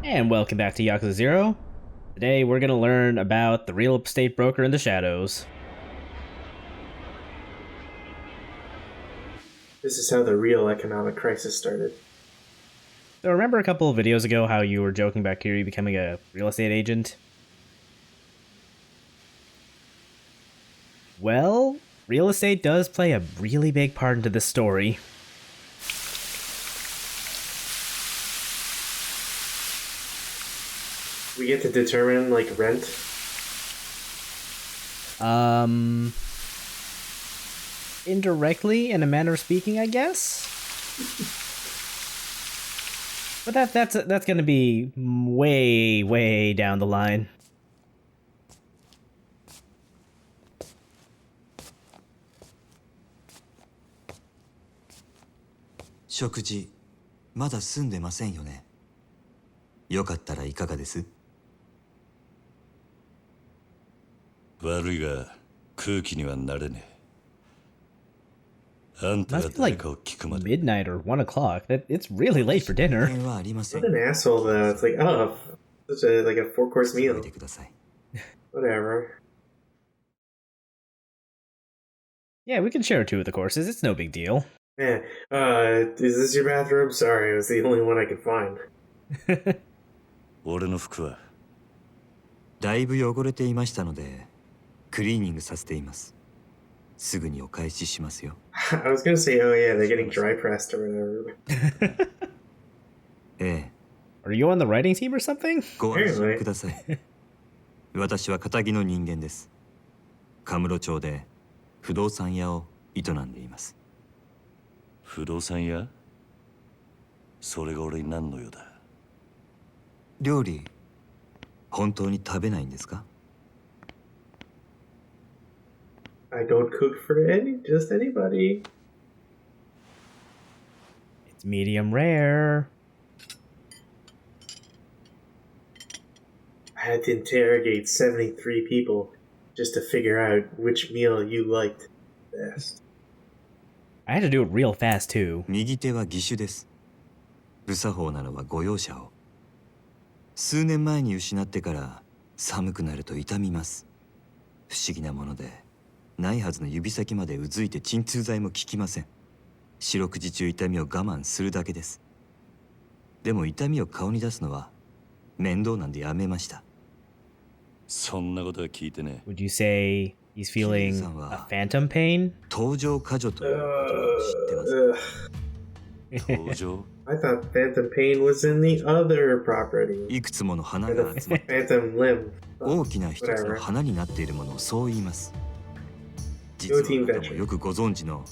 And welcome back to Yakuza 0. Today we're going to learn about the real estate broker in the shadows. This is how the real economic crisis started. So remember a couple of videos ago how you were joking about Kiryu becoming a real estate agent? Well, real estate does play a really big part into this story. We get to determine, like, rent? Indirectly, in a manner of speaking, I guess? But that's gonna be way down the line. Shokuji, まだ済んでませんよね。よかったらいかがです？悪いが空気にはなれねえ。あんたが Must be 誰 like かを聞くまで。 midnight or 1 o'clock. It's really late for dinner. 変はありません。 What an asshole, though. It's like, oh, such a, like a 4-course 覚 meal. えてください。 Whatever. Yeah, we can share 2 of the courses. It's no big deal. Yeah. Is this your bathroom? Sorry, it was the only one I could find. 俺の服はだいぶ汚れていましたので、クリーニングさせています。すぐにお返ししますよ。I was gonna say, oh yeah, they're getting dry pressed or whatever. ええ、 Are you on the writing team or something? ご安心ください。私は堅気の人間です。カムロ町で不動産屋を営んでいます。不動産屋？それが俺に何の用だ？料理、本当に食べないんですか？ I don't cook for just anybody. It's medium rare. I had to interrogate 73 people just to figure out which meal you liked best. I had to do it real fast too. 右手は義手です。無作法なのはご容赦を。数年前に失ってから寒くなると痛みます。不思議なもので、ないはずの指先までうずいて鎮痛剤も効きません。四六時中痛みを我慢するだけです。でも痛みを顔に出すのは面倒なんでやめました。そんなことは聞いてね Would you say he's feeling a phantom pain? 登場過剰ということを知ってます。え。登場？ I thought Phantom Pain was in the other property. いくつもの花が集まって Phantom Limb. 大きな一つの花になっているものをそう言います。実はあなたもよくご存知の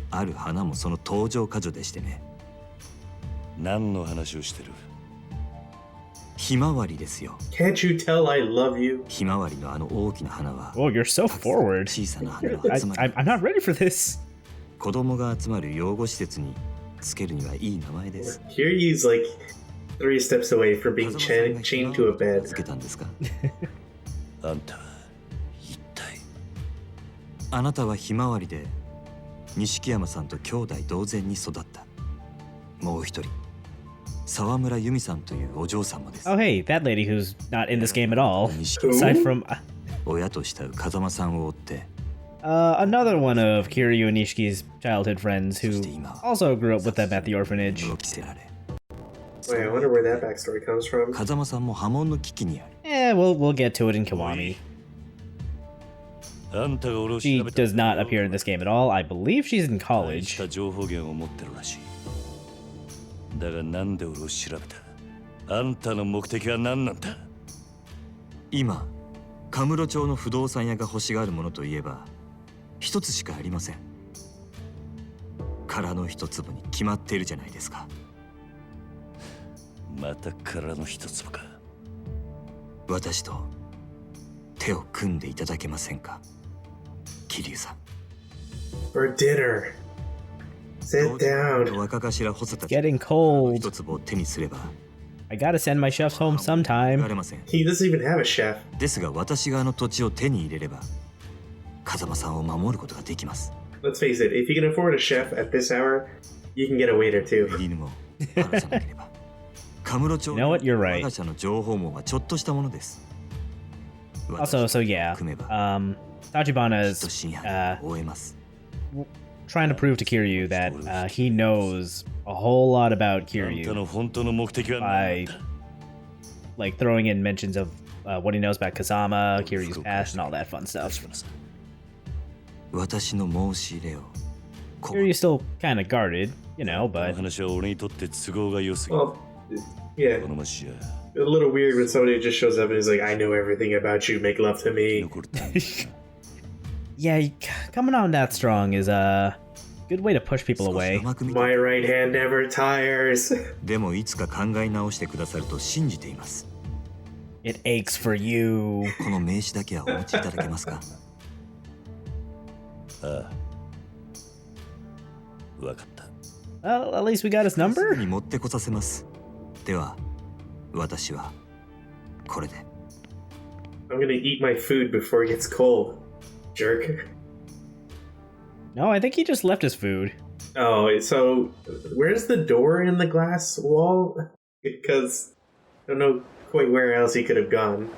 ある花もその登場過剰でしてね。何の話をしてる？ひまわりですよ。 Can't you tell I love you? ひまわりのあの大きな花は Oh, you're so forward. 小さな花の I, 集まり。 I'm not ready for this. 子供が集まる養護施設につけるにはいい名前です。 Here he's like 3 steps away from being chained to a bed. つけたんですか？あんた一体。あなたはひまわりで錦山さんと兄弟同然に育った。もう一人、沢村由美さんというお嬢様です。 Oh, hey, that lady who's not in this game at all. 錦 Aside from 親と慕う風間さんを追って、 another one of Kiryu and Nishiki's childhood friends who also grew up with them at the orphanage. 驚きせられ、 Wait, I wonder where that backstory comes from. 風間さんも波紋の危機にあり、 Eh, we'll get to it in Kiwami. あんたが俺を調 She べた does not appear in this game at all. I believe she's in 大 college. した情報源を持ってるらしい。だがなんで俺を調べた？あんたの目的は何なんだ？今カムロ町の不動産屋が欲しがるものといえば一つしかありません。殻の一粒に決まっているじゃないですか。また殻の一粒か。私と手を組んでいただけませんか、桐生さん。 For dinner. Sit down. 若頭補佐た It's ち getting cold. 一粒を手にすれば I gotta send my chefs home 言わ sometime. れません。 He doesn't even have a chef. ですが私があの土地を手に入れれば風間さんを守ることができます。 Let's face it, if you can afford a chef at this hour, you can get a waiter too. 犬も晴らさなければ You know what? You're right. Also, so yeah, Tachibana's trying to prove to Kiryu that he knows a whole lot about Kiryu by like throwing in mentions of what he knows about Kazama, Kiryu's past, and all that fun stuff. Kiryu's still kind of guarded, you know, but Well, yeah. A little weird when somebody just shows up and is like, I know everything about you, make love to me. yeah, coming on that strong is a good way to push people away. My right hand never tires. It aches for you. Well, at least we got his number. I'm gonna eat my food before it gets cold. Jerk. No, I think he just left his food. Oh, so where's the door in the glass wall? Because I don't know quite where else he could have gone.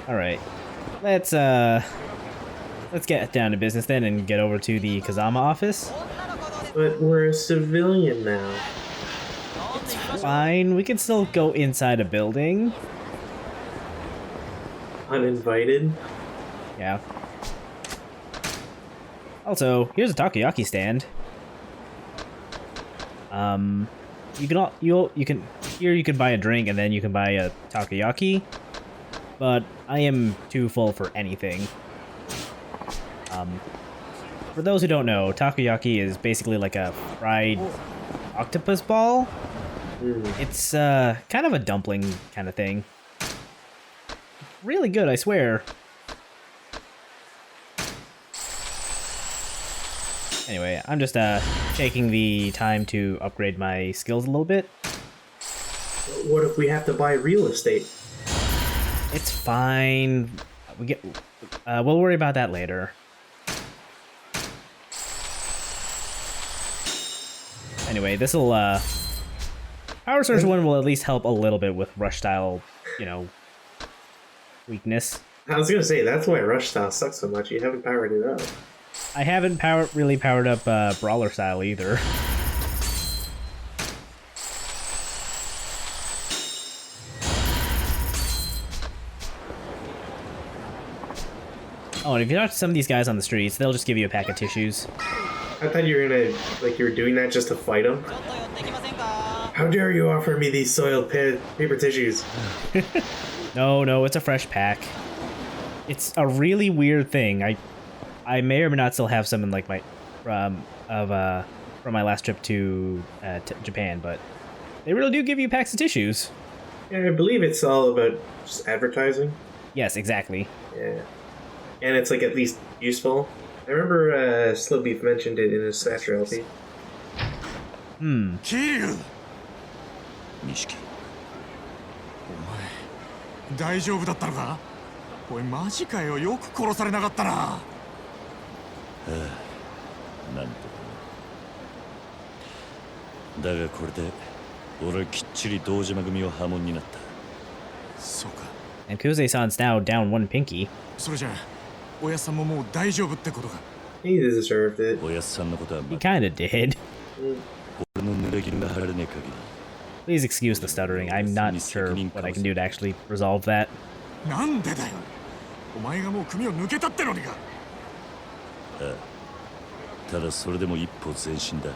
All right, let's get down to business then and get over to the Kazama office. But we're a civilian now. Fine, we can still go inside a building. Uninvited? Yeah. Also, here's a takoyaki stand. You can here you can buy a drink and then you can buy a takoyaki. But I am too full for anything. For those who don't know, takoyaki is basically like a fried octopus ball. It's kind of a dumpling kind of thing. Really good, I swear. Anyway, I'm just taking the time to upgrade my skills a little bit. What if we have to buy real estate? It's fine. We'll worry about that later. Anyway, this'll Power Surge 1 will at least help a little bit with rush style, you know, weakness. I was gonna say, that's why rush style sucks so much. You haven't powered it up. I haven't really powered up brawler style either. Oh, and if you talk to some of these guys on the streets, they'll just give you a pack of tissues. I thought you were gonna, like, you were doing that just to fight them. How dare you offer me these soiled paper tissues? No, it's a fresh pack. It's a really weird thing. I may or may not still have some in like my from my last trip to Japan, but they really do give you packs of tissues. Yeah, I believe it's all about just advertising. Yes, exactly. Yeah, and it's like at least useful. I remember Slow Beef mentioned it in his Smash LP. Kiryu! Nishiki. 大丈夫だったのか？おいマジかよ、よく殺されなかったな。なんとかな。だがこれで俺はきっちり堂島組は破門になった。そうか。And Kuze-san's now down one pinky. それじゃあ、おやさんももう大丈夫ってことか。He deserved it. おやっさんのことは He kinda did. 俺の濡れ衣が晴れねえ限り。 Please excuse the stuttering. I'm not sure what I can do to actually resolve that. なんでだよ。お前がもう組を抜けたってのにか。ああ。ただそれでも一歩前進だ。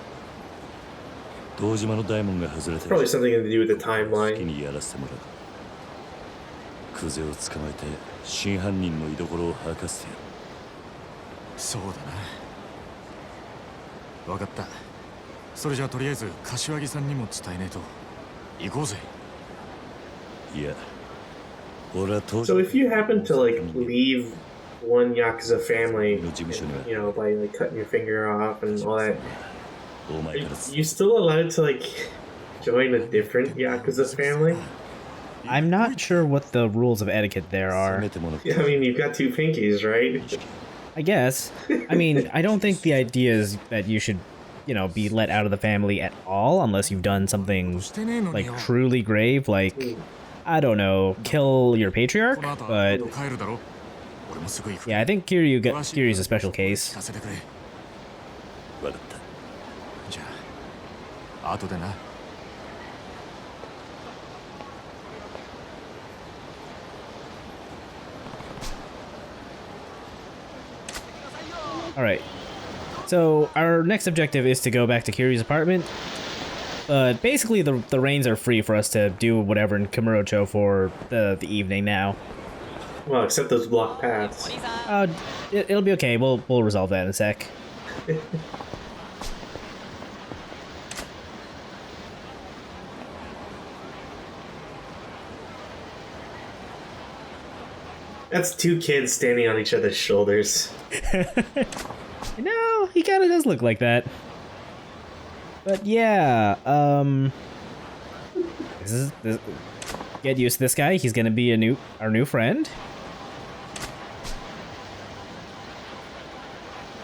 堂島の大門が外れて Probably something to do with the 好き timeline. にやらせてもらう。クゼを捕まえて真犯人の居所を吐かせてやる。そうだな。わかった。それじゃあとりあえず柏木さんにも伝えねえと。行こうぜ。いや、俺は当 So if you happen to like leave one Yakuza family, you know, by like cutting your finger off and all that, お前から are you still allowed to like join a different Yakuza family? I'm not sure what the rules of etiquette there are. めてもらって Yeah, I mean, you've got two pinkies, right? I guess. I mean, I don't think the idea is that you should, be let out of the family at all unless you've done something like truly grave, like, I don't know, kill your patriarch, but yeah, I think Kiryu's a special case. 分かった。じゃあ後でな。Alright. So, our next objective is to go back to Kiryu's apartment. But basically, the reins are free for us to do whatever in Komurocho for the evening now. Well, except those blocked paths. It'll be okay. We'll resolve that in a sec. That's two kids standing on each other's shoulders. No, he kind of does look like that. But yeah, get used to this guy. He's gonna be our new friend.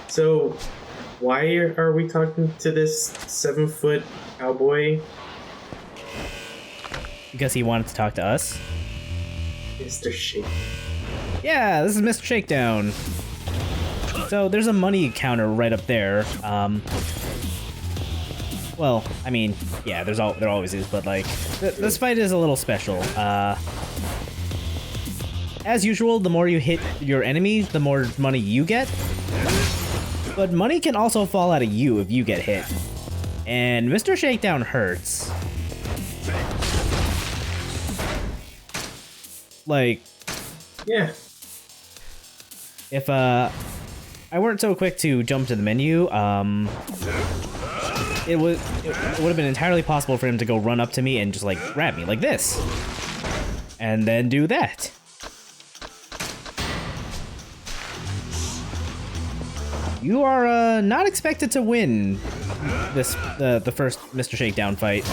So, why are we talking to this 7-foot cowboy? Because he wanted to talk to us. Mr. Shakedown. Yeah, this is Mr. Shakedown. So there's a money counter right up there. Well, I mean, yeah, there always is, but like, this fight is a little special. As usual, the more you hit your enemy, the more money you get. But money can also fall out of you if you get hit. And Mr. Shakedown hurts. Like, Yeah. if I weren't so quick to jump to the menu, it would have been entirely possible for him to go run up to me and just like grab me like this, and then do that. You are not expected to win the first Mr. Shakedown fight.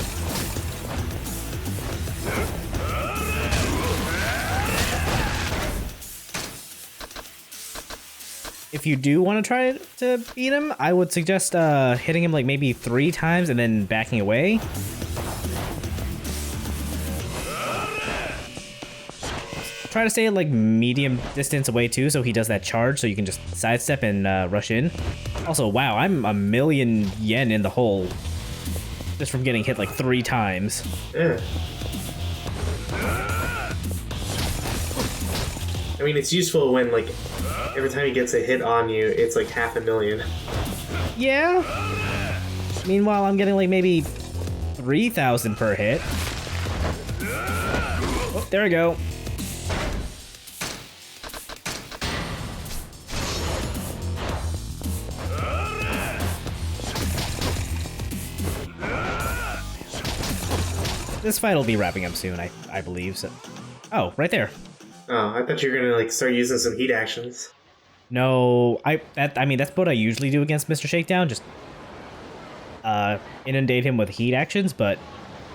If you do want to try to beat him, I would suggest hitting him like maybe 3 times and then backing away. Try to stay at like medium distance away too, so he does that charge, so you can just sidestep and rush in. Also, wow, I'm a million yen in the hole just from getting hit like 3 times. Yeah. I mean, it's useful when, like, every time he gets a hit on you, it's like 500,000. Yeah. Meanwhile, I'm getting like maybe 3,000 per hit. Oh, there we go. This fight will be wrapping up soon, I believe. So, oh, right there. Oh, I thought you were gonna like start using some heat actions. No, I mean that's what I usually do against Mr. Shakedown, just inundate him with heat actions, but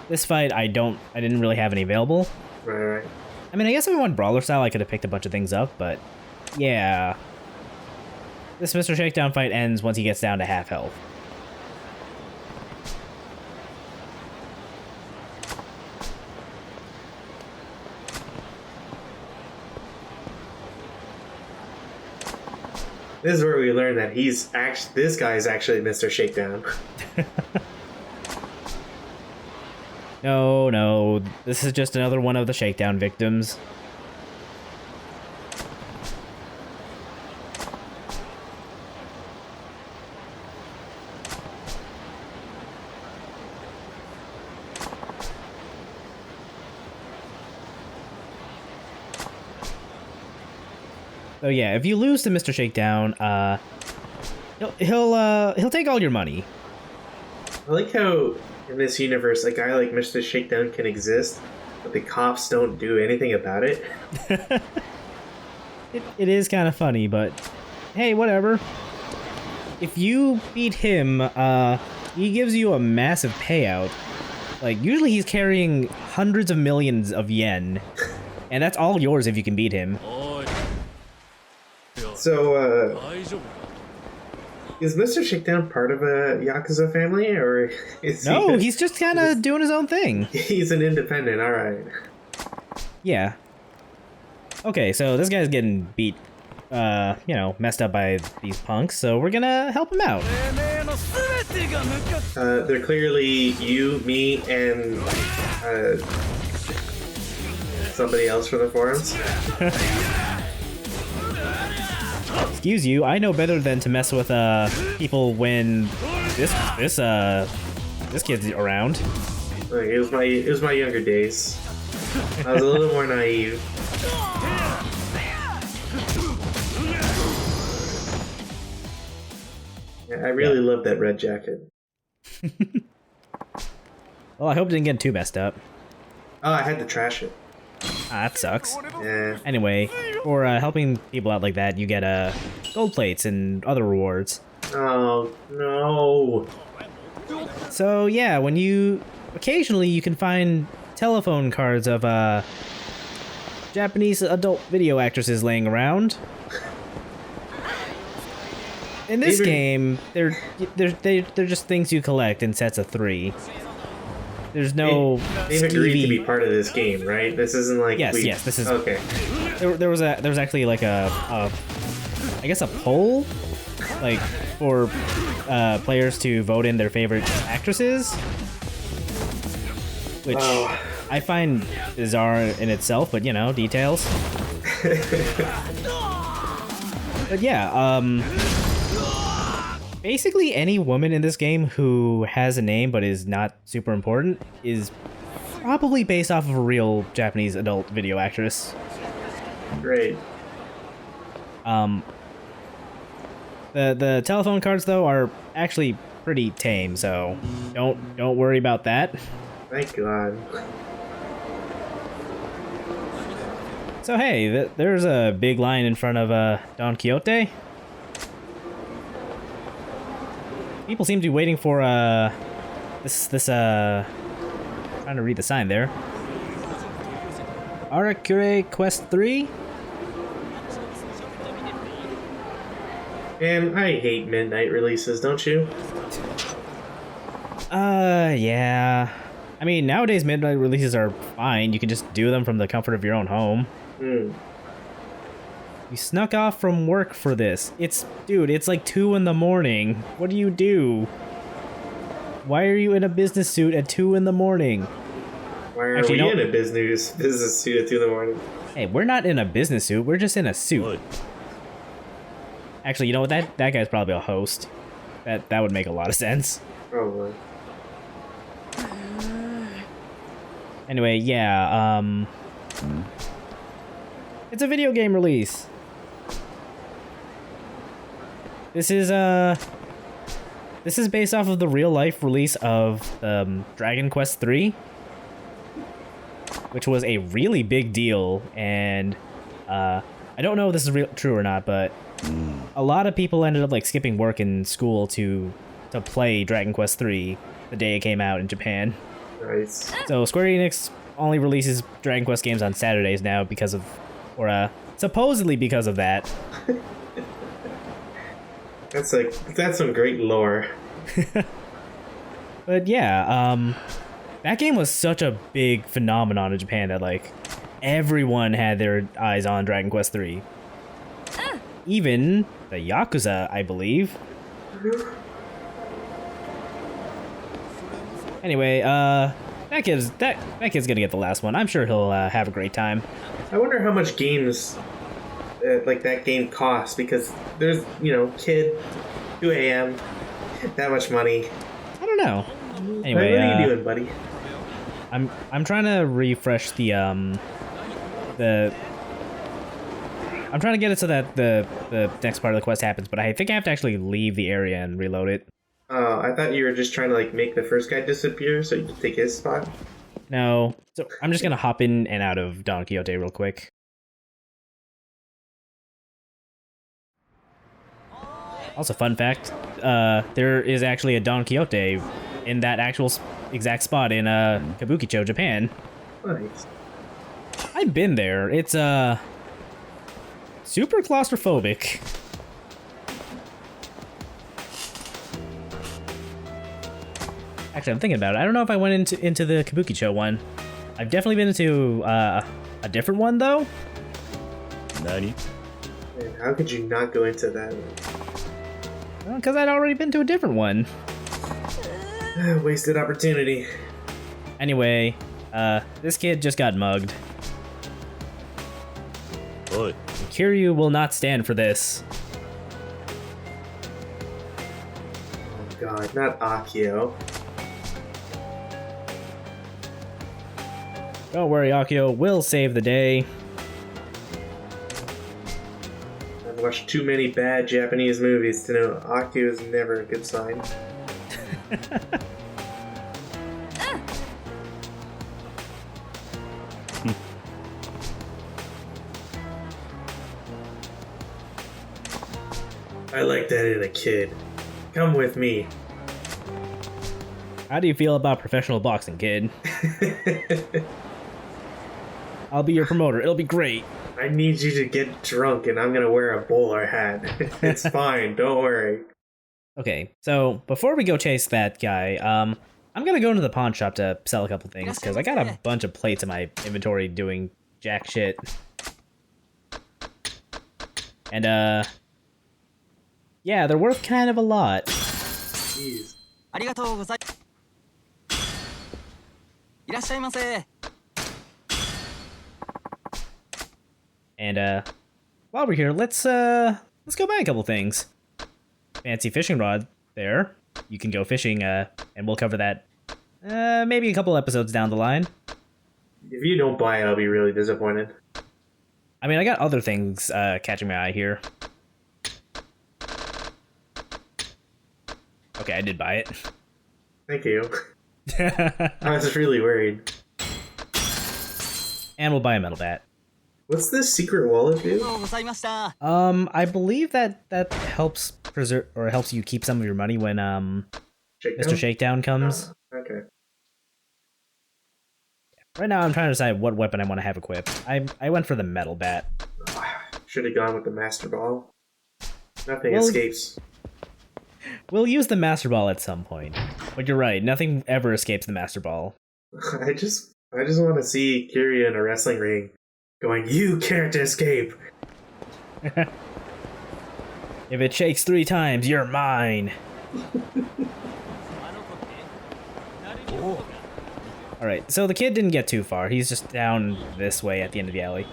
this fight I didn't really have any available. Right. I mean, I guess if I went brawler style I could have picked a bunch of things up, but yeah. This Mr. Shakedown fight ends once he gets down to half health. This is where we learn that this guy is actually Mr. Shakedown. No, this is just another one of the Shakedown victims. So yeah, if you lose to Mr. Shakedown, he'll take all your money. I like how in this universe a guy like Mr. Shakedown can exist, but the cops don't do anything about it. It is kind of funny, but hey, whatever. If you beat him, he gives you a massive payout. Like, usually he's carrying hundreds of millions of yen, and that's all yours if you can beat him. So, is Mr. Shakedown part of a Yakuza family, or is No, he... he's just kind of doing his own thing. He's an independent, alright. Yeah. Okay, so this guy's getting beat, you know, messed up by these punks, so we're gonna help him out. They're clearly you, me, and somebody else from the forums. Excuse you, I know better than to mess with people when this kid's around. Like, it was my younger days. I was a little more naive. Yeah, I really love that red jacket. Well, I hope it didn't get too messed up. Oh, I had to trash it. Ah, that sucks. Yeah. Anyway, for helping people out like that, you get gold plates and other rewards. Oh, no. So yeah, occasionally you can find telephone cards of Japanese adult video actresses laying around. In this game, they're just things you collect in sets of 3. There's no They've agreed to be skeevy. part of this game, right? This isn't like Yes, this is okay. There was actually like a I guess a poll, like for players to vote in their favorite actresses, which I find bizarre in itself, but you know, details. But yeah, basically any woman in this game who has a name but is not super important is probably based off of a real Japanese adult video actress. Great. The telephone cards though are actually pretty tame, so don't worry about that. Thank God. So hey, there's a big line in front of Don Quixote. People seem to be waiting for this trying to read the sign there. Arakure Quest 3? Man, I hate midnight releases, don't you? Yeah. I mean, nowadays midnight releases are fine. You can just do them from the comfort of your own home. Hmm. You snuck off from work for this. Dude, it's like 2 in the morning. What do you do? Why are you in a business suit at 2 in the morning? Why are Actually, we no. in a business suit at 2 in the morning? Hey, we're not in a business suit. We're just in a suit. Actually, you know what? That guy's probably a host. That would make a lot of sense. Probably. Anyway, yeah, it's a video game release. This is based off of the real life release of Dragon Quest 3, which was a really big deal, and I don't know if this is true or not, but a lot of people ended up like skipping work and school to play Dragon Quest 3 the day it came out in Japan. Nice. So Square Enix only releases Dragon Quest games on Saturdays now because of, or supposedly because of that. That's some great lore. But yeah, that game was such a big phenomenon in Japan that like everyone had their eyes on Dragon Quest 3. Even the Yakuza, I believe. Anyway, that kid's gonna get the last one. I'm sure he'll have a great time. I wonder how much games like that game costs, because there's, kid, 2 a.m., that much money. I don't know. Anyway, what are you doing, buddy? I'm trying to refresh the I'm trying to get it so that the next part of the quest happens, but I think I have to actually leave the area and reload it. Oh, I thought you were just trying to like make the first guy disappear so you could take his spot. No, so I'm just gonna hop in and out of Don Quixote real quick. Also, fun fact, there is actually a Don Quixote in that actual exact spot in Kabukicho, Japan. Nice. I've been there. It's super claustrophobic. Actually, I'm thinking about it. I don't know if I went into the Kabukicho one. I've definitely been into a different one, though. Nani? Man, how could you not go into that one? Well, because I'd already been to a different one. Wasted opportunity. Anyway, this kid just got mugged. Oi. Kiryu will not stand for this. Oh god, not Akio. Don't worry, Akio will save the day. I've watched too many bad Japanese movies to know Akio is never a good sign. I like that in a kid. Come with me. How do you feel about professional boxing, kid? I'll be your promoter. It'll be great. I need you to get drunk and I'm gonna wear a bowler hat. It's fine, don't worry. Okay, so before we go chase that guy, I'm gonna go into the pawn shop to sell a couple things, because I got a bunch of plates in my inventory doing jack shit. And, yeah, they're worth kind of a lot. Jeez. ありがとうございいらっしゃいませ And, while we're here, let's go buy a couple things. Fancy fishing rod there. You can go fishing, and we'll cover that, maybe a couple episodes down the line. If you don't buy it, I'll be really disappointed. I mean, I got other things, catching my eye here. Okay, I did buy it. Thank you. I was really worried. And we'll buy a metal bat. What's this secret wallet ありがと do? うございました I believe that helps preserve or helps you keep some of your money when Shakedown? Mr. Shakedown comes. Oh, okay. Right now, I'm trying to decide what weapon I want to have equipped. I went for the metal bat. Should have gone with the Master Ball. Nothing Well- escapes. We'll use the Master Ball at some point. But you're right, nothing ever escapes the Master Ball. I just want to see Kiryu in a wrestling ring going, "You can't escape." If it shakes 3 times, you're mine. Alright, so the kid didn't get too far. He's just down this way at the end of the alley.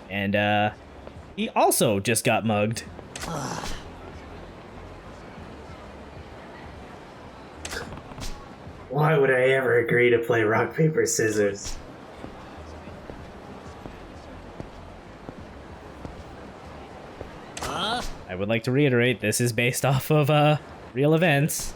And, he also just got mugged. Why would I ever agree to play rock, paper, scissors? I would like to reiterate, this is based off of, real events.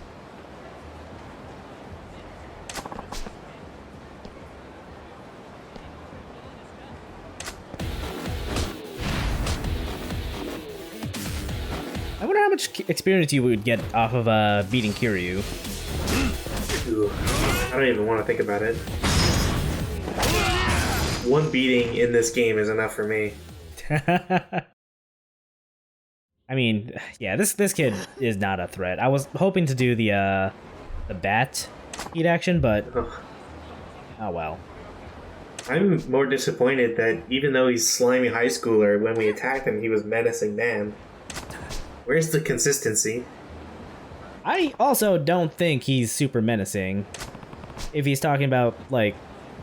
I wonder how much experience you would get off of, beating Kiryu. Ooh, I don't even want to think about it. One beating in this game is enough for me. I mean, yeah, this kid is not a threat. I was hoping to do the bat heat action, but Ugh. oh well. I'm more disappointed that even though he's slimy high schooler, when we attacked him, he was menacing man. Where's the consistency? I also don't think he's super menacing. If he's talking about, like,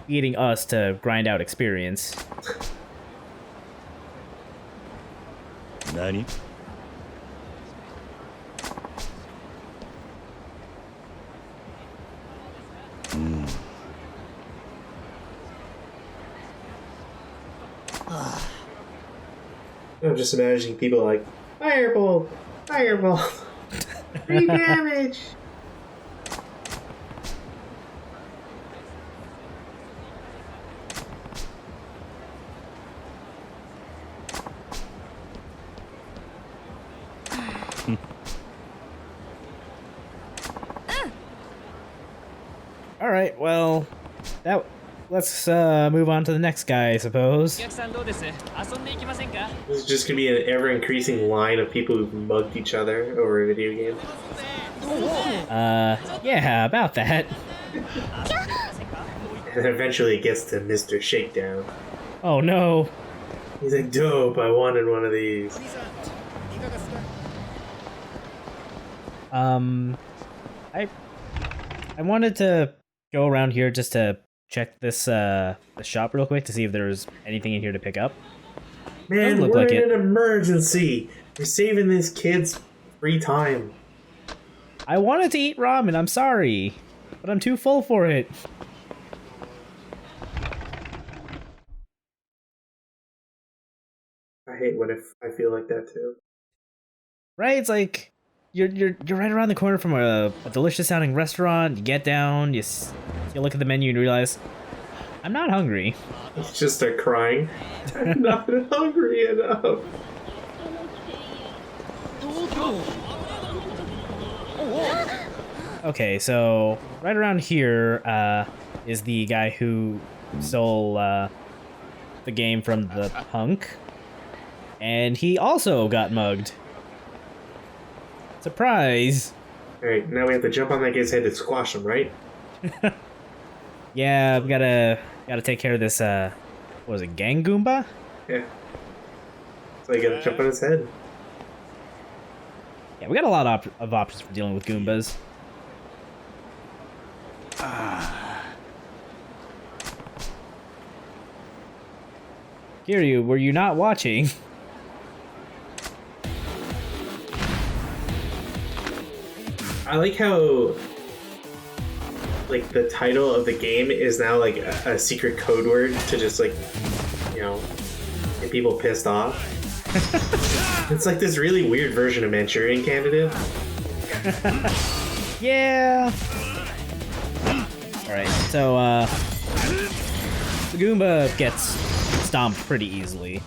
beating us to grind out experience. Nani? I'm just imagining people like, Fireball! Fireball! 3 damage! Alright, well, that let's move on to the next guy, I suppose. This is just gonna be an ever-increasing line of people who've mugged each other over a video game. Yeah, about that. And eventually it gets to Mr. Shakedown. Oh no. He's like, dope, I wanted one of these. I wanted to go around here just to check this the shop real quick to see if there's anything in here to pick up. Man, Doesn't look we're like in it. an emergency. We're saving these kids free time. I wanted to eat ramen, I'm sorry, but I'm too full for it. I hate when I feel like that too. Right? It's like you're right around the corner from a delicious sounding restaurant. You get down, you look at the menu and realize I'm not hungry. Let's just start crying. I'm not hungry enough. Okay, so right around here is the guy who stole the game from the punk, and he also got mugged. Surprise! Alright, now we have to jump on that guy's head to squash him, right? Yeah, we gotta take care of this. What was it, gang Goomba? Yeah. So you gotta jump on his head. Yeah, we got a lot of options for dealing with Goombas. Kiryu, were you not watching? I like how, like, the title of the game is now like a secret code word to just, like, you know, get people pissed off. It's like this really weird version of Manchurian Candidate. Yeah. All right, so the Goomba gets stomped pretty easily.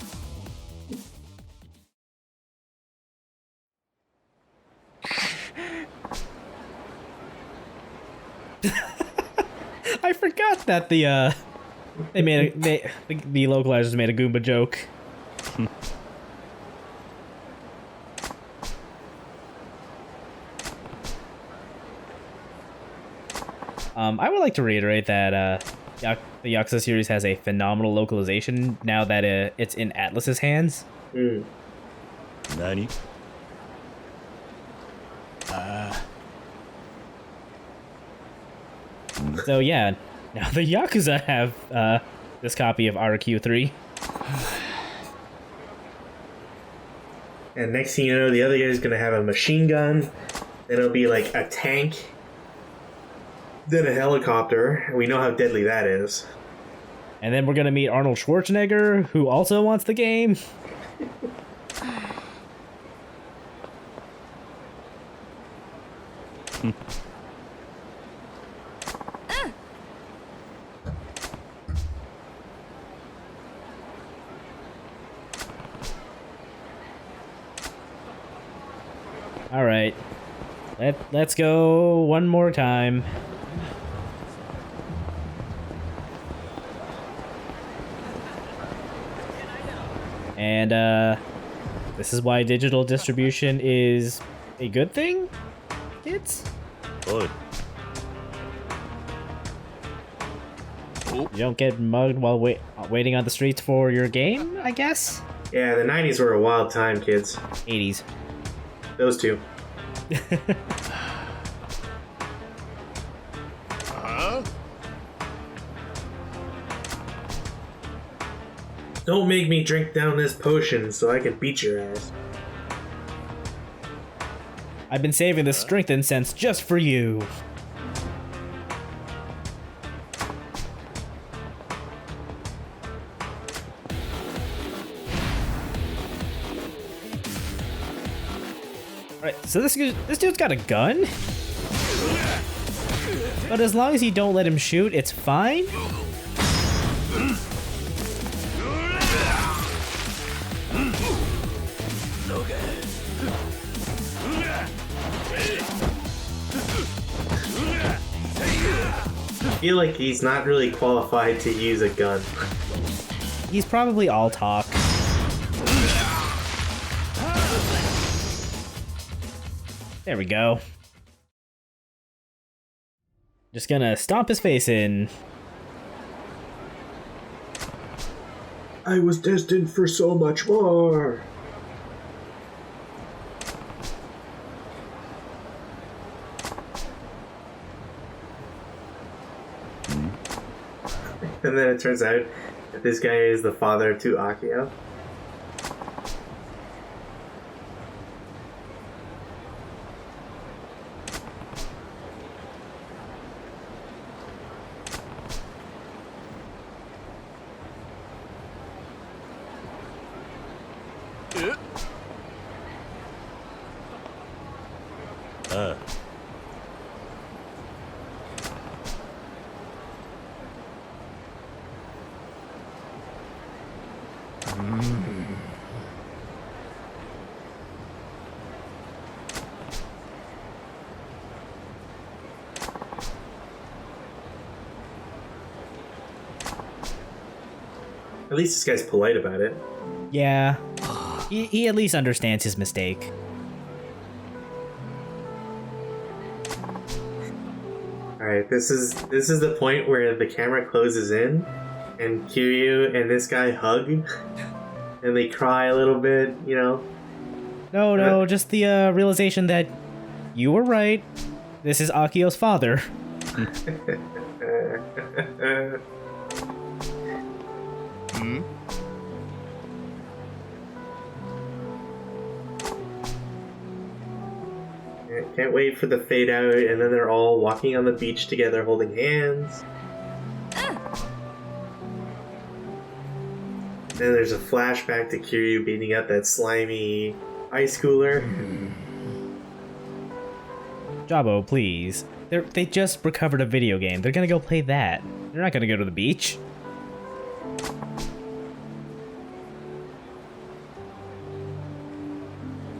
I forgot that the localizers made a Goomba joke. I would like to reiterate that the Yakuza series has a phenomenal localization now that it's in Atlus's hands. Nani? So yeah, now the Yakuza have this copy of AraQ 3. And next thing you know, the other guy's gonna have a machine gun. Then it'll be like a tank. Then a helicopter. We know how deadly that is. And then we're gonna meet Arnold Schwarzenegger, who also wants the game. All right, let's go one more time. And this is why digital distribution is a good thing, kids. Oi. You don't get mugged while waiting on the streets for your game, I guess. Yeah, the 90s were a wild time, kids. 80s. Those two. Don't make me drink down this potion so I can beat your ass. I've been saving this strength incense just for you. Alright, so this dude's got a gun? But as long as you don't let him shoot, it's fine? feel like he's not really qualified to use a gun. He's probably all talk. There we go. Just gonna stomp his face in. I was destined for so much more. And then it turns out that this guy is the father to Akio. At least this guy's polite about it. Yeah. He at least understands his mistake. Alright, this is the point where the camera closes in and Kiryu and this guy hug and they cry a little bit, you know. No, just the realization that you were right. This is Akio's father. Can't wait for the fade out, and then they're all walking on the beach together holding hands. Then there's a flashback to Kiryu beating up that slimy ice cooler. Jabo, please. They just recovered a video game. They're gonna go play that. They're not gonna go to the beach.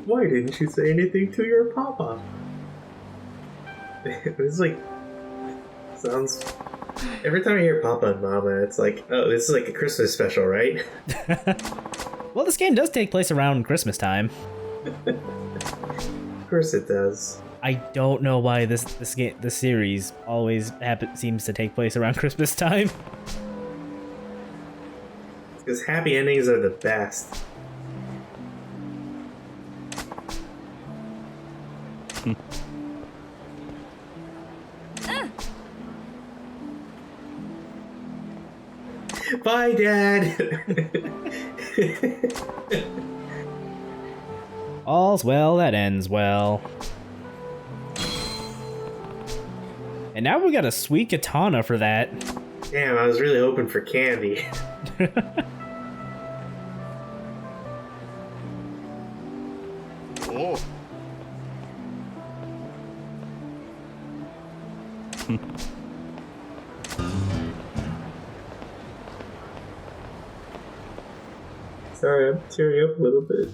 Why didn't you say anything to your papa? It was like... Sounds... Every time I hear Papa and Mama, it's like, oh, this is like a Christmas special, right? Well, this game does take place around Christmas time. Of course it does. I don't know why this series always seems to take place around Christmas time. Because happy endings are the best. Bye, Dad! All's well that ends well. And now we got a sweet katana for that. Damn, I was really hoping for candy. Oh. Sorry, I'm tearing up a little bit.